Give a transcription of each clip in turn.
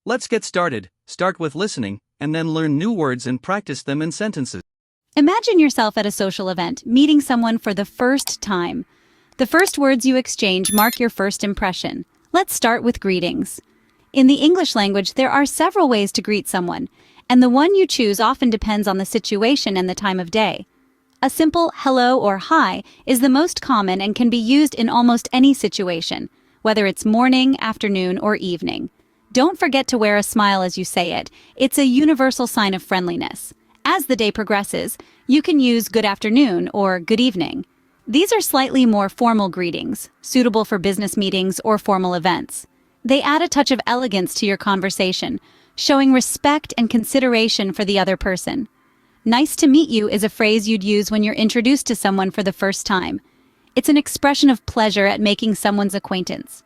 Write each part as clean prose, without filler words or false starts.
Let's get started. Start with listening, and then learn new words and practice them in sentences. Imagine yourself at a social event, meeting someone for the first time. The first words you exchange mark your first impression. Let's start with greetings. In the English language, there are several ways to greet someone, and the one you choose often depends on the situation and the time of day. A simple hello or hi is the most common and can be used in almost any situation, whether it's morning, afternoon, or evening. Don't forget to wear a smile as you say it. It's a universal sign of friendliness. As the day progresses, you can use good afternoon or good evening. These are slightly more formal greetings, suitable for business meetings or formal events. They add a touch of elegance to your conversation, showing respect and consideration for the other person. Nice to meet you is a phrase you'd use when you're introduced to someone for the first time. It's an expression of pleasure at making someone's acquaintance.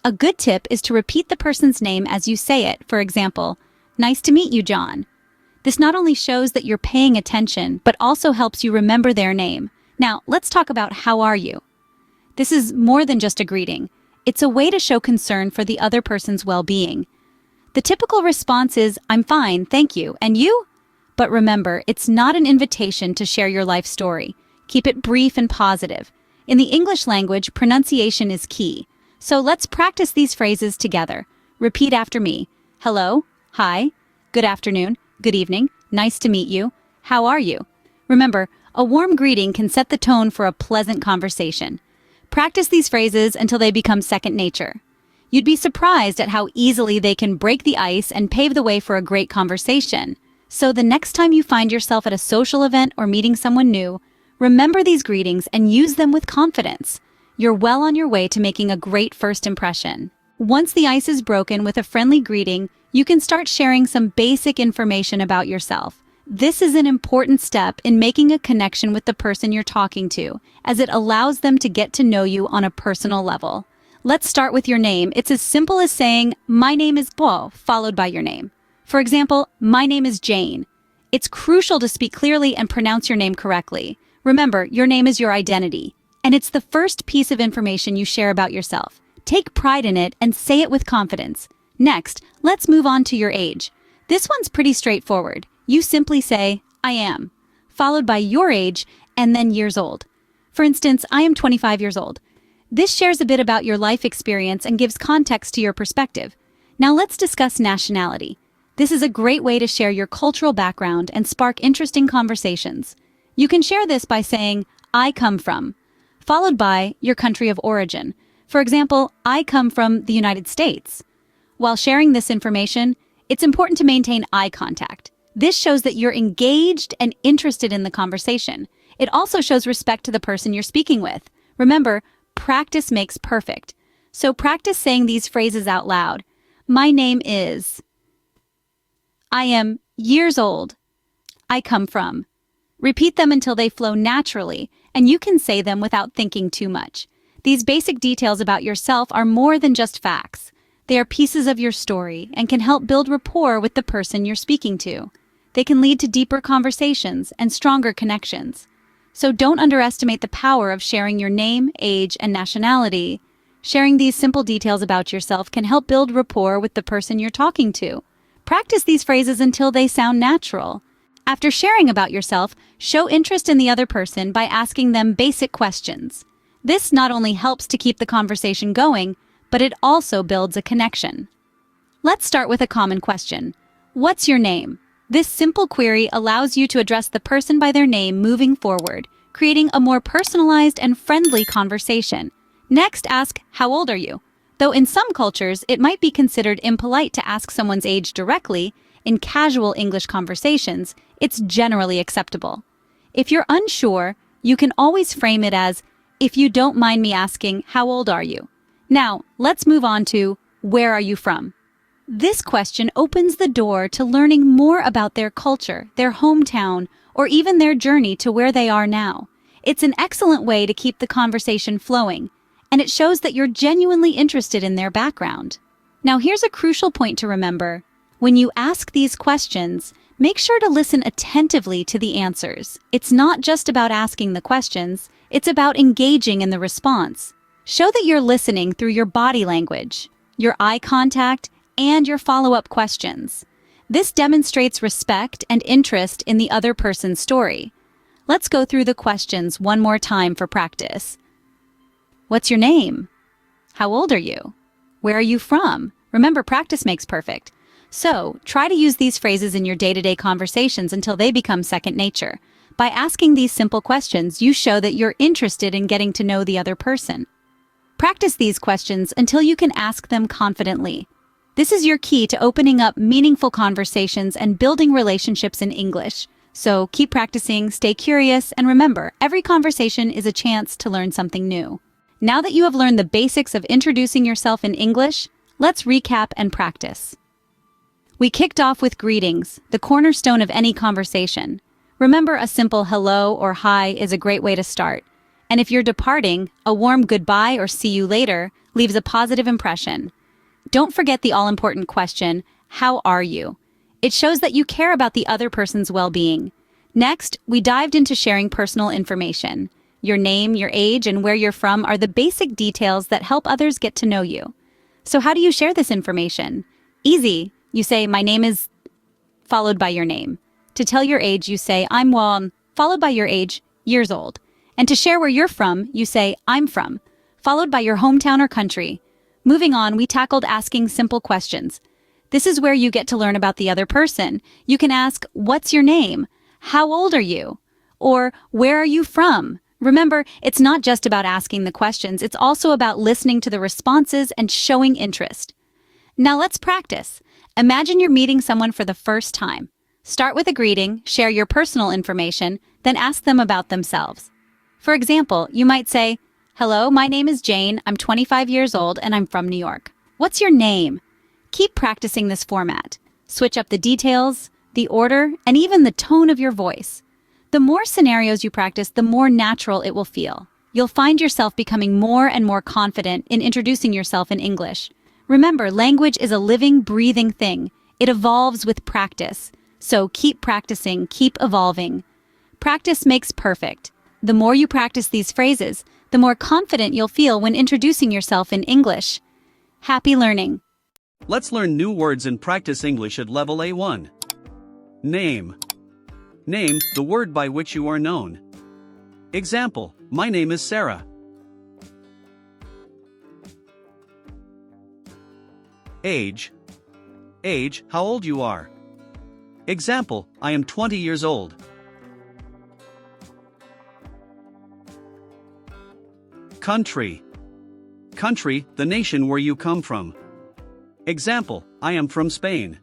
A good tip is to repeat the person's name as you say it. For example, nice to meet you, John. This not only shows that you're paying attention, but also helps you remember their name. Now, let's talk about how are you? This is more than just a greeting. It's a way to show concern for the other person's well-being. The typical response is, I'm fine, thank you, and you? But remember, it's not an invitation to share your life story. Keep it brief and positive. In the English language, pronunciation is key. So let's practice these phrases together. Repeat after me. Hello, hi, good afternoon, good evening, nice to meet you, how are you? Remember, a warm greeting can set the tone for a pleasant conversation. Practice these phrases until they become second nature. You'd be surprised at how easily they can break the ice and pave the way for a great conversation. So the next time you find yourself at a social event or meeting someone new, remember these greetings and use them with confidence. You're well on your way to making a great first impression. Once the ice is broken with a friendly greeting, you can start sharing some basic information about yourself. This is an important step in making a connection with the person you're talking to, as it allows them to get to know you on a personal level. Let's start with your name. It's as simple as saying, my name is Bo, followed by your name. For example, my name is Jane. It's crucial to speak clearly and pronounce your name correctly. Remember, your name is your identity, and it's the first piece of information you share about yourself. Take pride in it and say it with confidence. Next, let's move on to your age. This one's pretty straightforward. You simply say, I am, followed by your age and then years old. For instance, I am 25 years old. This shares a bit about your life experience and gives context to your perspective. Now let's discuss nationality. This is a great way to share your cultural background and spark interesting conversations. You can share this by saying, I come from, followed by your country of origin. For example, I come from the United States. While sharing this information, it's important to maintain eye contact. This shows that you're engaged and interested in the conversation. It also shows respect to the person you're speaking with. Remember, practice makes perfect. So practice saying these phrases out loud. My name is. I am years old. I come from. Repeat them until they flow naturally, and you can say them without thinking too much. These basic details about yourself are more than just facts. They are pieces of your story and can help build rapport with the person you're speaking to. They can lead to deeper conversations and stronger connections. So don't underestimate the power of sharing your name, age, and nationality. Sharing these simple details about yourself can help build rapport with the person you're talking to. Practice these phrases until they sound natural. After sharing about yourself, show interest in the other person by asking them basic questions. This not only helps to keep the conversation going, but it also builds a connection. Let's start with a common question. What's your name? This simple query allows you to address the person by their name moving forward, creating a more personalized and friendly conversation. Next, ask, how old are you? Though in some cultures, it might be considered impolite to ask someone's age directly, in casual English conversations, it's generally acceptable. If you're unsure, you can always frame it as, if you don't mind me asking, how old are you? Now, let's move on to, where are you from? This question opens the door to learning more about their culture, their hometown, or even their journey to where they are now. It's an excellent way to keep the conversation flowing, and it shows that you're genuinely interested in their background. Now, here's a crucial point to remember. When you ask these questions, make sure to listen attentively to the answers. It's not just about asking the questions, it's about engaging in the response. Show that you're listening through your body language, your eye contact, and your follow-up questions. This demonstrates respect and interest in the other person's story. Let's go through the questions one more time for practice. What's your name? How old are you? Where are you from? Remember, practice makes perfect. So, try to use these phrases in your day-to-day conversations until they become second nature. By asking these simple questions, you show that you're interested in getting to know the other person. Practice these questions until you can ask them confidently. This is your key to opening up meaningful conversations and building relationships in English. So, keep practicing, stay curious, and remember, every conversation is a chance to learn something new. Now that you have learned the basics of introducing yourself in English, let's recap and practice. We kicked off with greetings, the cornerstone of any conversation. Remember, a simple hello or hi is a great way to start. And if you're departing, a warm goodbye or see you later leaves a positive impression. Don't forget the all-important question, how are you? It shows that you care about the other person's well-being. Next, we dived into sharing personal information. Your name, your age, and where you're from are the basic details that help others get to know you. So how do you share this information? Easy. You say, my name is, followed by your name. To tell your age, you say, I'm followed by your age, years old. And to share where you're from, you say, I'm from, followed by your hometown or country. Moving on, we tackled asking simple questions. This is where you get to learn about the other person. You can ask, what's your name? How old are you? Or, where are you from? Remember, it's not just about asking the questions, it's also about listening to the responses and showing interest. Now let's practice. Imagine you're meeting someone for the first time. Start with a greeting, share your personal information, then ask them about themselves. For example, you might say, hello, my name is Jane, I'm 25 years old, and I'm from New York. What's your name? Keep practicing this format. Switch up the details, the order, and even the tone of your voice. The more scenarios you practice, the more natural it will feel. You'll find yourself becoming more and more confident in introducing yourself in English. Remember, language is a living, breathing thing. It evolves with practice. So keep practicing, keep evolving. Practice makes perfect. The more you practice these phrases, the more confident you'll feel when introducing yourself in English. Happy learning! Let's learn new words and practice English at level A1. Name. Name, the word by which you are known. Example, my name is Sarah. Age. Age, how old you are. Example, I am 20 years old. Country. Country, the nation where you come from. Example, I am from Spain.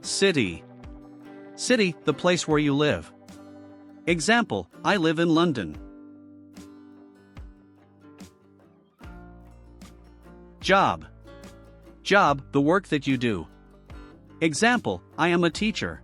City. City, the place where you live. Example, I live in London. Job. Job, the work that you do. Example, I am a teacher.